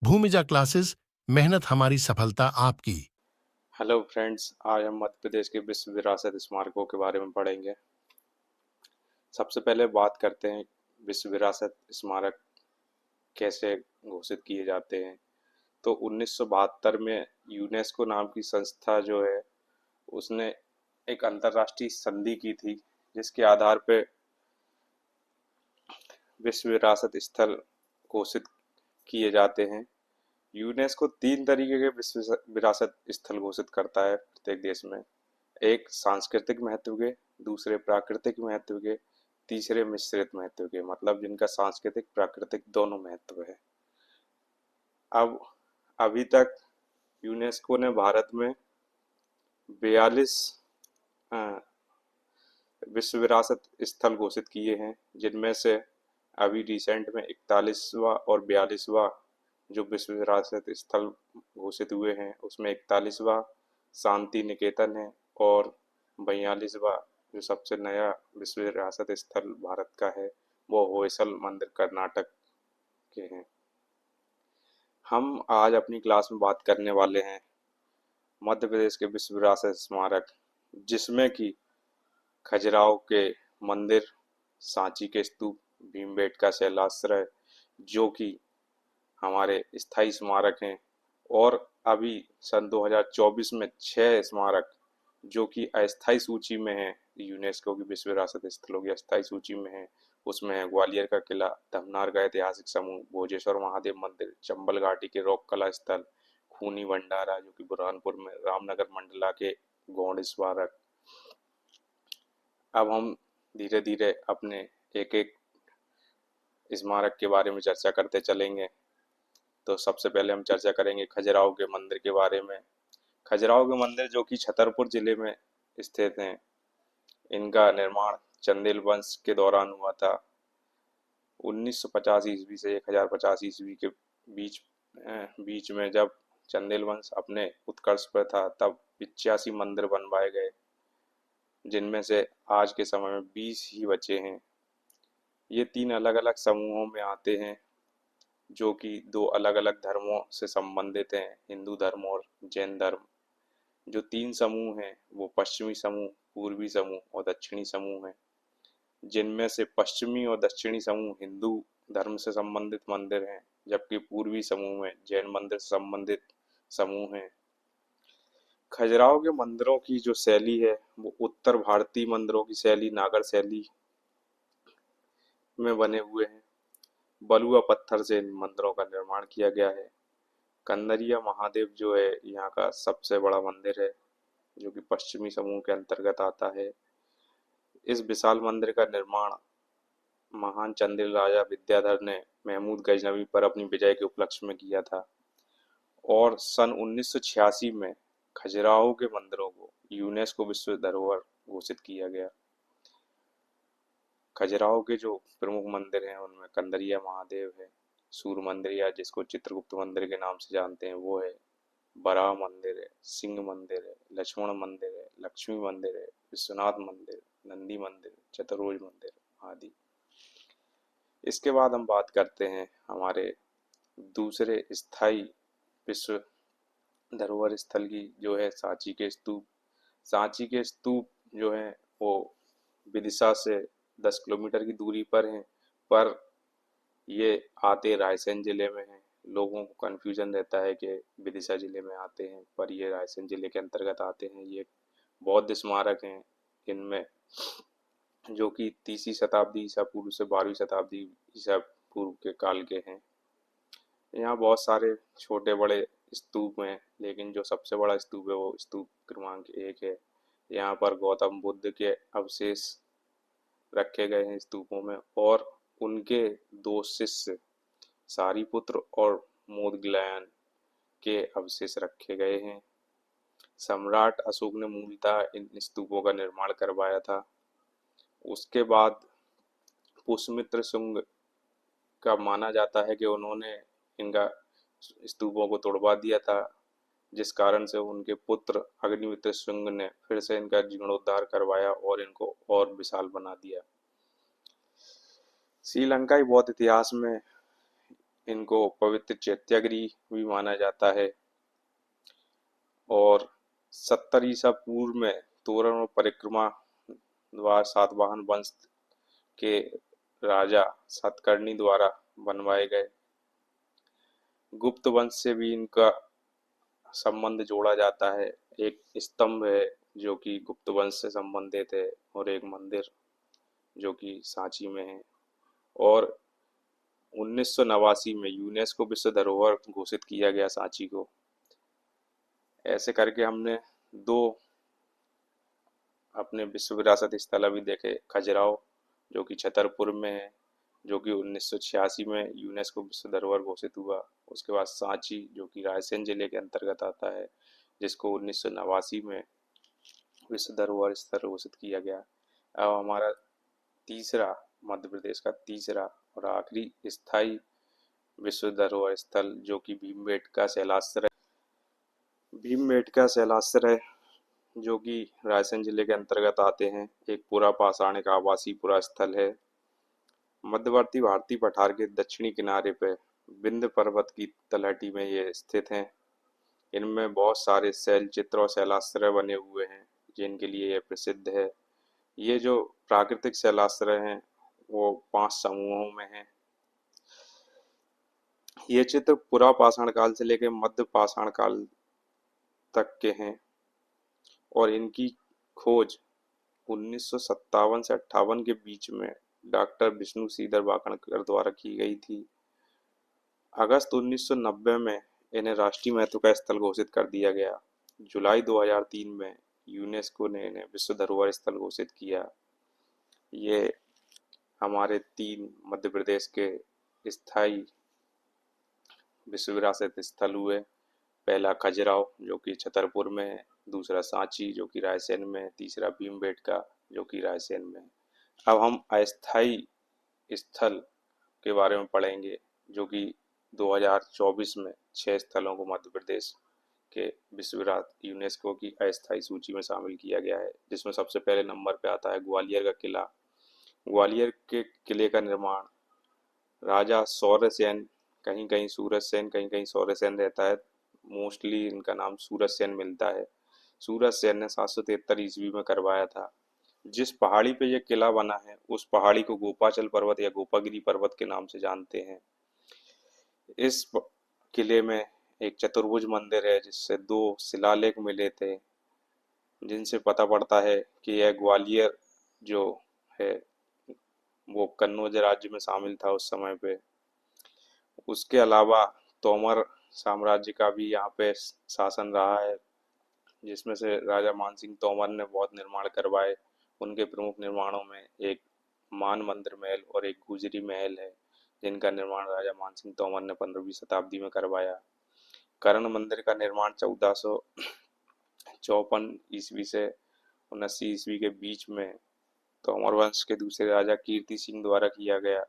Bhumija classes, मेहनत हमारी सफलता आपकी। हेलो फ्रेंड्स, आज हम मध्य प्रदेश के विश्व विरासत स्मारकों के बारे में पढ़ेंगे। सबसे पहले बात करते हैं विश्व विरासत स्मारक कैसे घोषित किए जाते हैं। तो 1972 में यूनेस्को नाम की संस्था जो है उसने एक अंतर्राष्ट्रीय संधि की थी, जिसके आधार पे विश्व विरासत स्थल घोषित किए जाते हैं। यूनेस्को 3 तरीके के विश्व विरासत स्थल घोषित करता है प्रत्येक देश में। एक सांस्कृतिक महत्व के, दूसरे प्राकृतिक महत्व के, तीसरे मिश्रित महत्व के, मतलब जिनका सांस्कृतिक प्राकृतिक दोनों महत्व है। अब अभी तक यूनेस्को ने भारत में 42 विश्व विरासत स्थल घोषित किए हैं, जिनमें से अभी रिसेंट में 41वां और 42वां जो विश्व विरासत स्थल घोषित हुए हैं उसमें 41वां शांति निकेतन है और 42वां जो सबसे नया विश्व विरासत स्थल भारत का है वो होयसल मंदिर कर्नाटक के हैं। हम आज अपनी क्लास में बात करने वाले हैं मध्य प्रदेश के विश्व विरासत स्मारक, जिसमें कि खजुराहो के मंदिर, सांची के स्तूप, भीमबेटका शैलाश्रय जो कि हमारे स्थायी स्मारक हैं, और अभी सन 2024 में 6 स्मारक जो कि अस्थायी सूची में है, यूनेस्को की विश्व विरासत स्थलों की अस्थायी सूची में है। उसमें है ग्वालियर का किला, धमनार का ऐतिहासिक समूह, भोजेश्वर महादेव मंदिर, चंबल घाटी के रॉक कला स्थल, खूनी भंडारा जो कि बुरहानपुर में, रामनगर मंडला के गौड़ स्मारक। अब हम धीरे धीरे अपने एक एक स्मारक के बारे में चर्चा करते चलेंगे। तो सबसे पहले हम चर्चा करेंगे खजुराहो के मंदिर के बारे में। खजुराहो के मंदिर जो कि छतरपुर जिले में स्थित हैं, इनका निर्माण चंदेल वंश के दौरान हुआ था। 1950 ईस्वी से 1050 ईस्वी के बीच बीच में जब चंदेल वंश अपने उत्कर्ष पर था, तब 85 मंदिर बनवाए गए, जिनमें से आज के समय में 20 ही बचे हैं। ये 3 अलग अलग समूहों में आते हैं, जो कि 2 अलग अलग धर्मों से संबंधित हैं, हिंदू धर्म और जैन धर्म। जो 3 समूह हैं वो पश्चिमी समूह, पूर्वी समूह और दक्षिणी समूह हैं, जिनमें से पश्चिमी और दक्षिणी समूह हिंदू धर्म से संबंधित मंदिर हैं, जबकि पूर्वी समूह में जैन मंदिर से संबंधित समूह हैं। खजुराहो के मंदिरों की जो शैली है वो उत्तर भारतीय मंदिरों की शैली, नागर शैली में बने हुए हैं। बलुआ पत्थर से इन मंदिरों का निर्माण किया गया है। कंदरिया महादेव जो है यहाँ का सबसे बड़ा मंदिर है, जो कि पश्चिमी समूह के अंतर्गत आता है। इस विशाल मंदिर का निर्माण महान चंदेल राजा विद्याधर ने महमूद गजनवी पर अपनी विजय के उपलक्ष्य में किया था, और सन 1986 में खजुराहो के मंदिरों को यूनेस्को विश्व धरोहर घोषित किया गया। खजुराहो के जो प्रमुख मंदिर हैं उनमें कंदरिया महादेव है, सूर्य मंदिर या जिसको चित्रगुप्त मंदिर के नाम से जानते हैं वो है, बराह मंदिर है, सिंह मंदिर है, लक्ष्मण मंदिर है, लक्ष्मी मंदिर है, विश्वनाथ मंदिर, नंदी मंदिर, चतुर्भुज मंदिर आदि। इसके बाद हम बात करते हैं हमारे दूसरे स्थायी विश्व धरोहर स्थल की, जो है सांची के स्तूप। सांची के स्तूप जो है वो विदिशा से 10 किलोमीटर की दूरी पर हैं, पर ये आते रायसेन जिले में हैं। लोगों को कन्फ्यूजन रहता है कि विदिशा जिले में आते हैं, पर ये रायसेन जिले के अंतर्गत आते हैं। ये बौद्ध स्मारक हैं, इनमें जो कि 3वीं शताब्दी ईसा पूर्व से 12वीं शताब्दी ईसा पूर्व के काल के हैं। यहाँ बहुत सारे छोटे बड़े स्तूप हैं, लेकिन जो सबसे बड़ा स्तूप है वो स्तूप क्रमांक 1 है। यहाँ पर गौतम बुद्ध के अवशेष रखे गए हैं स्तूपों में, और उनके 2 शिष्य सारिपुत्र और मोदग्लायन के अवशेष रखे गए हैं। सम्राट अशोक ने मूलतः इन स्तूपों का निर्माण करवाया था। उसके बाद पुष्यमित्र शुंग का माना जाता है कि उन्होंने इनका स्तूपों को तोड़वा दिया था, जिस कारण से उनके पुत्र अग्निमित्र शुंग ने फिर से इनका जीर्णोद्धार करवाया और इनको और विशाल बना दिया। श्रीलंकाई बौद्ध इतिहास में इनको पवित्र चैत्यागृह भी माना जाता है। और 70 ईसा पूर्व में तोरण और परिक्रमा द्वारा सातवाहन वंश के राजा सातकर्णी द्वारा बनवाए गए। गुप्त वंश से भी इनका संबंध जोड़ा जाता है। एक स्तंभ है जो कि गुप्त वंश से संबंधित है, और एक मंदिर जो कि सांची में है। और 1989 में यूनेस्को विश्व धरोहर घोषित किया गया सांची को। ऐसे करके हमने दो अपने विश्व विरासत स्थल अभी देखे। खजुराहो जो कि छतरपुर में है, जो कि 1986 में यूनेस्को विश्व धरोहर घोषित हुआ। उसके बाद सांची जो कि रायसेन जिले के अंतर्गत आता है, जिसको 1989 में विश्व धरोहर स्थल घोषित किया गया। अब हमारा तीसरा, मध्य प्रदेश का तीसरा और आखिरी स्थायी विश्व धरोहर स्थल जो कि भीमबेटका शैलाश्रय, भीमबेटका शैलाश्रय जो कि रायसेन जिले के अंतर्गत आते हैं, एक पुरापाषाणिक आवासीय पुरा स्थल है। मध्यवर्ती भारतीय पठार के दक्षिणी किनारे पर विंध्य पर्वत की तलहटी में ये स्थित हैं। इनमें बहुत सारे शैल चित्र और शैलाश्रय बने हुए हैं, जिनके लिए यह प्रसिद्ध है। ये जो प्राकृतिक शैलाश्रय हैं वो 5 समूहों में हैं। ये चित्र पुरापाषाण काल से लेकर मध्य पाषाण काल तक के हैं, और इनकी खोज 1957 से 58 के बीच में डॉक्टर विष्णु श्रीधर वाकणकर द्वारा की गई थी। अगस्त 1990 में इन्हें राष्ट्रीय महत्व का स्थल घोषित कर दिया गया। जुलाई 2003 में यूनेस्को ने इन्हें विश्व धरोहर स्थल घोषित किया। ये हमारे 3 मध्य प्रदेश के स्थायी विश्व विरासत स्थल हुए। पहला खजुराहो जो कि छतरपुर में है, दूसरा सांची जो कि रायसेन में है, तीसरा भीमबेटका जो कि रायसेन में है। अब हम अस्थायी स्थल के बारे में पढ़ेंगे, जो कि 2024 में 6 स्थलों को मध्य प्रदेश के विश्व विरासत यूनेस्को की अस्थायी सूची में शामिल किया गया है, जिसमें सबसे पहले नंबर पे आता है ग्वालियर का किला। ग्वालियर के किले का निर्माण राजा सौरसेन, कहीं कहीं सूरजसेन, कहीं कहीं सौरसेन रहता है, मोस्टली इनका नाम सूरजसेन मिलता है। सूरजसेन ने 773 ईस्वी में करवाया था। जिस पहाड़ी पे यह किला बना है उस पहाड़ी को गोपाचल पर्वत या गोपागिरी पर्वत के नाम से जानते हैं। इस किले में एक चतुर्भुज मंदिर है जिससे 2 शिलालेख मिले थे, जिनसे पता पड़ता है कि यह ग्वालियर जो है वो कन्नौज राज्य में शामिल था उस समय पे। उसके अलावा तोमर साम्राज्य का भी यहाँ पे शासन रहा है, जिसमें से राजा मानसिंह तोमर ने बहुत निर्माण करवाए। उनके प्रमुख निर्माणों में एक मान मंदिर महल और एक गुजरी महल है, जिनका निर्माण राजा मानसिंह तोमर ने 15वीं शताब्दी में करवाया। कर्ण मंदिर का निर्माण 1454 ईस्वी से 79 ईस्वी के बीच में तोमर वंश के दूसरे राजा कीर्ति सिंह द्वारा किया गया।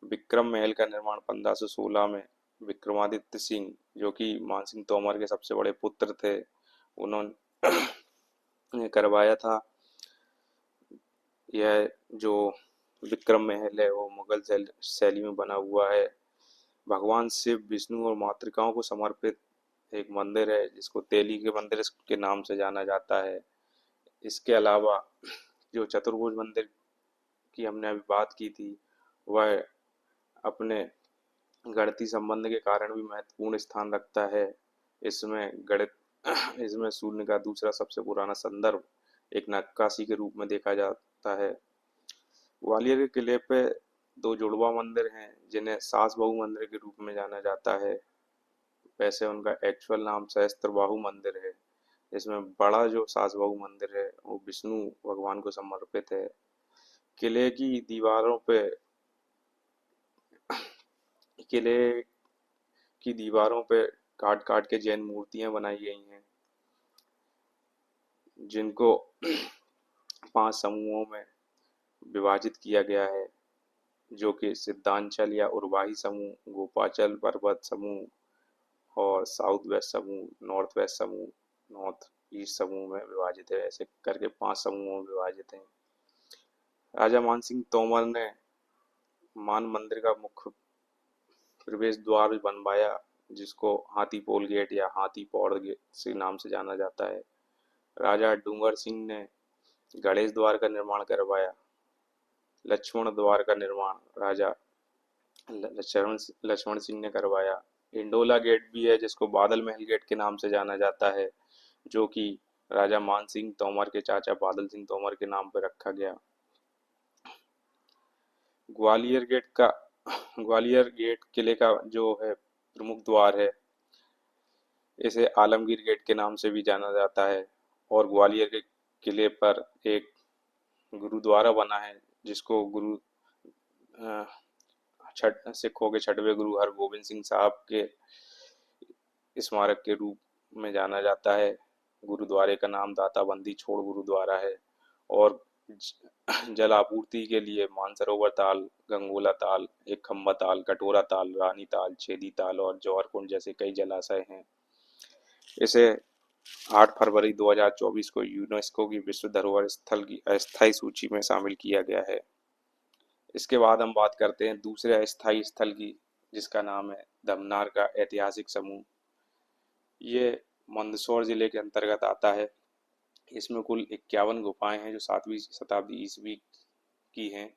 विक्रम महल का निर्माण 1516 में विक्रमादित्य सिंह जो कि मानसिंह तोमर के सबसे बड़े पुत्र थे, उन्होंने करवाया था। यह जो विक्रम महल है वो मुगल शैली में बना हुआ है। भगवान शिव, विष्णु और मातृकाओं को समर्पित एक मंदिर है, जिसको तेली के मंदिर के नाम से जाना जाता है। इसके अलावा जो चतुर्भुज मंदिर की हमने अभी बात की थी, वह अपने गणितीय संबंध के कारण भी महत्वपूर्ण स्थान रखता है। इसमें इसमें शून्य का दूसरा सबसे पुराना संदर्भ एक नक्काशी के रूप में देखा जाता है। ग्वालियर के किले पे 2 जुड़वा मंदिर हैं, जिन्हें सास बहू मंदिर के रूप में जाना जाता है। वैसे उनका एक्चुअल नाम सहस्त्रबाहु मंदिर है। इसमें बड़ा जो सास बहू मंदिर है वो विष्णु भगवान को समर्पित है। किले की दीवारों पे किले की दीवारों पे काट काट के जैन मूर्तियां बनाई गई हैं, जिनको 5 समूहों में विभाजित किया गया है, जो कि सिद्धांचल या उर्वाही समूह, गोपाचल पर्वत समूह और साउथ वेस्ट समूह, नॉर्थ वेस्ट समूह, नॉर्थ ईस्ट समूह में विभाजित है। ऐसे करके 5 समूहों में विभाजित हैं। राजा मानसिंह तोमर ने मान मंदिर का मुख्य प्रवेश द्वार भी बनवाया, जिसको हाथीपोल गेट या हाथी पौड़ गेट से नाम से जाना जाता है। राजा डूंगर सिंह ने गणेश द्वार का निर्माण करवाया। लक्ष्मण द्वार का निर्माण राजा लक्ष्मण सिंह ने करवाया। इंडोला गेट भी है, जिसको बादल महल गेट के नाम से जाना जाता है, जो कि राजा मान सिंह तोमर के चाचा बादल सिंह तोमर के नाम पर रखा गया। ग्वालियर गेट का ग्वालियर गेट किले का जो है प्रमुख द्वार है, इसे आलमगीर गेट के नाम से भी जाना जाता है। और ग्वालियर के किले पर एक गुरुद्वारा बना है, जिसको गुरु छठ सिखों के छठवें गुरु हरगोबिंद सिंह साहब के स्मारक के रूप में जाना जाता है। गुरुद्वारे का नाम दाता बंदी छोड़ गुरुद्वारा है। और जल आपूर्ति के लिए मानसरोवर ताल, गंगोला ताल, एक खम्बा ताल, कटोरा ताल, रानी ताल, छेदी ताल और जौहर कुंड जैसे कई जलाशय हैं। इसे 8 फरवरी 2024 को यूनेस्को की विश्व धरोहर स्थल की अस्थायी सूची में शामिल किया गया है। इसके बाद हम बात करते हैं दूसरे अस्थायी स्थल की, जिसका नाम है धमनार का ऐतिहासिक समूह। ये मंदसौर जिले के अंतर्गत आता है। इसमें कुल 51 गुफाएं हैं, जो 7वीं शताब्दी ईस्वी की हैं।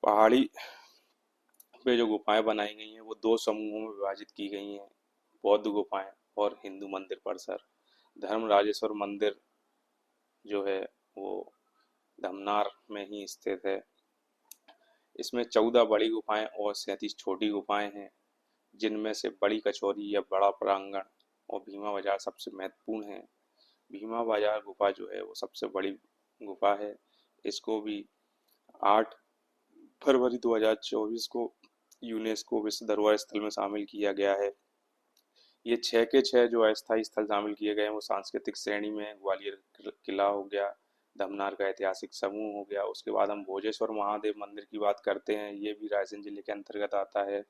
पहाड़ी पे जो गुफाएं बनाई गई हैं वो 2 समूहों में विभाजित की गई हैं, बौद्ध गुफाएं और हिंदू मंदिर परिसर। धर्म राजेश्वर मंदिर जो है वो धमनार में ही स्थित है। इसमें 14 बड़ी गुफाएं और 37 छोटी गुफाएं हैं, जिनमें से बड़ी कचौरी या बड़ा प्रांगण और भीमा बाजार सबसे महत्वपूर्ण है। भीमा बाजार गुफा जो है वो सबसे बड़ी गुफा है। इसको भी 8 फरवरी 2024 को यूनेस्को विश्व धरोहर स्थल में शामिल किया गया है। ये 6 के 6 जो अस्थायी स्थल शामिल किए गए हैं वो सांस्कृतिक श्रेणी में है। ग्वालियर किला हो गया, धमनार का ऐतिहासिक समूह हो गया। उसके बाद हम भोजेश्वर महादेव मंदिर की बात करते हैं। ये भी रायसेन जिले के अंतर्गत आता है।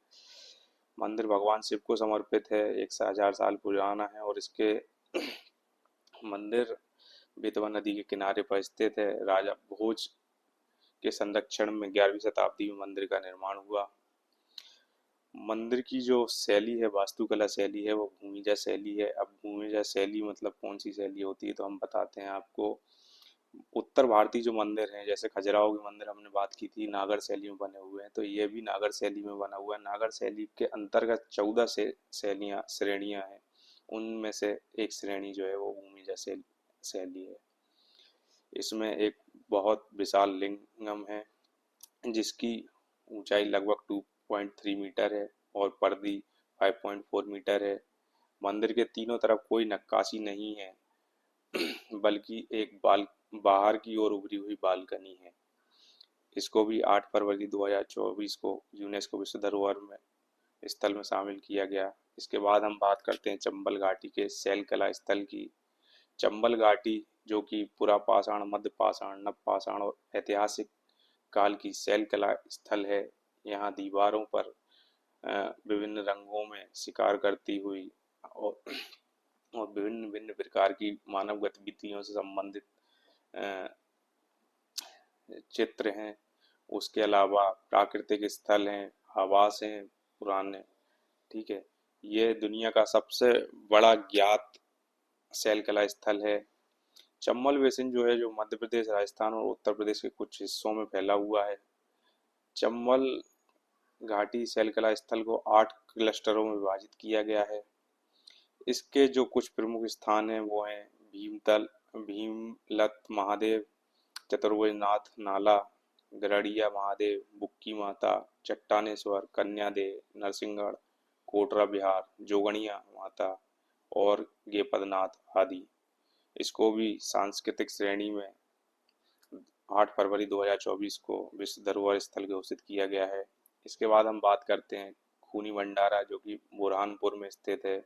मंदिर भगवान शिव को समर्पित है, 1000 साल पुराना है और इसके मंदिर बेतवा नदी के किनारे पर स्थित है। राजा भोज के संरक्षण में 11वीं शताब्दी में मंदिर का निर्माण हुआ। मंदिर की जो शैली है, वास्तुकला शैली है, वो भूमिजा शैली है। अब भूमिजा शैली मतलब कौन सी शैली होती है, तो हम बताते हैं आपको। उत्तर भारतीय जो मंदिर हैं, जैसे खजुराहो के मंदिर हमने बात की थी, नागर शैली में बने हुए हैं, तो ये भी नागर शैली में बना हुआ है। नागर शैली के अंतर्गत 14 से श्रेणियां हैं। उनमें से एक श्रेणी जो है वो भूमिजा शैली है। इसमें एक बहुत विशाल लिंगम है, जिसकी ऊंचाई लगभग 2.3 मीटर है और परिधि 5.4 मीटर है। मंदिर के तीनों तरफ कोई नक्काशी नहीं है, बल्कि एक बाहर की ओर उभरी हुई बालकनी है। इसको भी 8 फरवरी 2024 को यूनेस्को विश्व धरोहर में स्थल में शामिल किया गया। इसके बाद हम बात करते हैं चंबल घाटी के शैल कला स्थल की। चंबल घाटी जो कि पुरापाषाण, मध्य पाषाण, नव पाषाण और ऐतिहासिक काल की शैल कला स्थल है। यहाँ दीवारों पर विभिन्न रंगों में शिकार करती हुई और विभिन्न भिन्न प्रकार की मानव गतिविधियों से संबंधित चित्र हैं। उसके अलावा प्राकृतिक स्थल हैं, आवास हैं पुराने। ठीक है, ये दुनिया का सबसे बड़ा ज्ञात शैल कला स्थल है। चंबल बेसिन जो है, जो मध्य प्रदेश, राजस्थान और उत्तर प्रदेश के कुछ हिस्सों में फैला हुआ है। चंबल घाटी शैल कला स्थल को 8 क्लस्टरों में विभाजित किया गया है। इसके जो कुछ प्रमुख स्थान हैं वो हैं भीमतल, भीमलत महादेव, चतुर्भुजनाथ नाला, गरड़िया महादेव, बुक्की माता, चट्टानेश्वर, कन्यादेव, नरसिंहगढ़, कोटरा बिहार, जोगणिया माता और गेपदनाथ आदि। इसको भी सांस्कृतिक श्रेणी में 8 फरवरी 2024 को विश्व धरोहर स्थल घोषित किया गया है। इसके बाद हम बात करते हैं खूनी भंडारा, जो कि बुरहानपुर में स्थित है।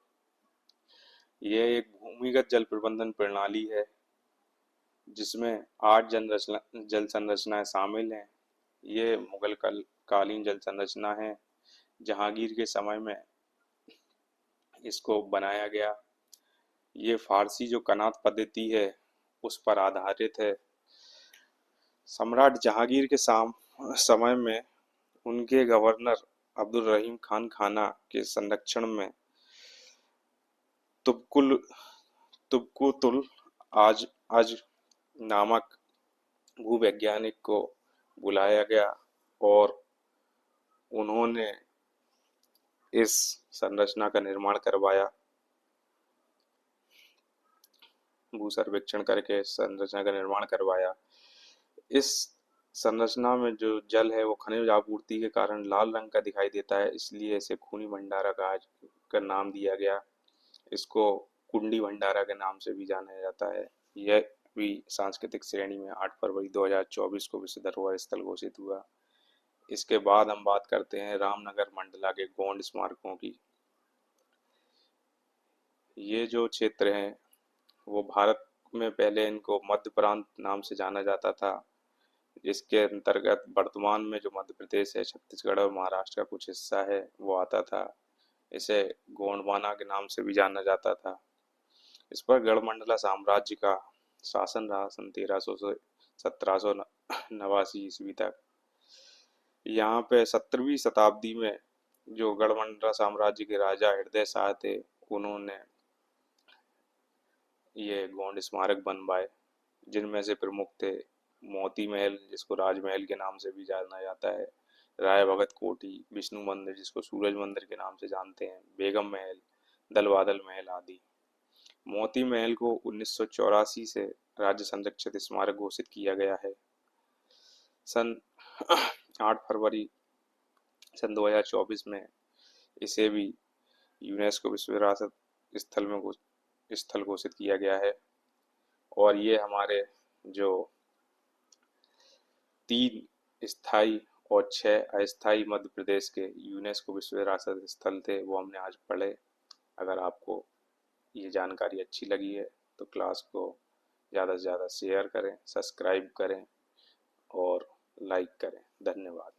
यह एक भूमिगत जल प्रबंधन प्रणाली है, जिसमें 8 जल संरचनाएं शामिल हैं। ये मुगल कालीन जल संरचना है। जहांगीर के समय में इसको बनाया गया। ये फारसी जो कनात पद्धति है उस पर आधारित है। सम्राट जहांगीर के समय में उनके गवर्नर अब्दुल रहीम खान खाना के संरक्षण में तुबकुल तुबकुतुल आज आज नामक भूवैज्ञानिक को बुलाया गया और उन्होंने इस संरचना का निर्माण करवाया। भू सर्वेक्षण करके संरचना का निर्माण करवाया। इस संरचना में जो जल है वो खनिज आपूर्ति के कारण लाल रंग का दिखाई देता है, इसलिए इसे खूनी भंडारा का नाम दिया गया। इसको कुंडी भंडारा के नाम से भी जाना जाता है। यह भी सांस्कृतिक श्रेणी में 8 फरवरी 2024 को विश्व धरोहर स्थल घोषित हुआ। इसके बाद हम बात करते हैं रामनगर मंडला के गोंड स्मारकों की। ये जो क्षेत्र हैं वो भारत में पहले इनको मध्य प्रांत नाम से जाना जाता था, जिसके अंतर्गत वर्तमान में जो मध्य प्रदेश है, छत्तीसगढ़ और महाराष्ट्र का कुछ हिस्सा है वो आता था। इसे गोंडवाना के नाम से भी जाना जाता था। इस पर गढ़मंडला साम्राज्य का शासन रहा सन 1300 से 1789 ईस्वी तक। यहाँ पे 17वीं शताब्दी में जो गढ़मंडला साम्राज्य के राजा हृदय शाह थे, उन्होंने ये गोंड स्मारक बनवाए, जिनमें से प्रमुख थे मोती महल, जिसको राजमहल के नाम से भी जाना जाता है, राय भगत कोठी, विष्णु मंदिर जिसको सूरज मंदिर के नाम से जानते हैं, बेगम महल, दलबादल महल आदि। मोती महल को 1984 से राज्य संरक्षित स्मारक घोषित किया गया है। सन 8 फरवरी सन 2024 में इसे भी यूनेस्को विश्व विरासत स्थल घोषित किया गया है। और ये हमारे जो 3 स्थायी और 6 अस्थायी मध्य प्रदेश के यूनेस्को विश्व विरासत स्थल थे, वो हमने आज पढ़े। अगर आपको ये जानकारी अच्छी लगी है तो क्लास को ज़्यादा से ज़्यादा शेयर करें, सब्सक्राइब करें और लाइक करें। धन्यवाद।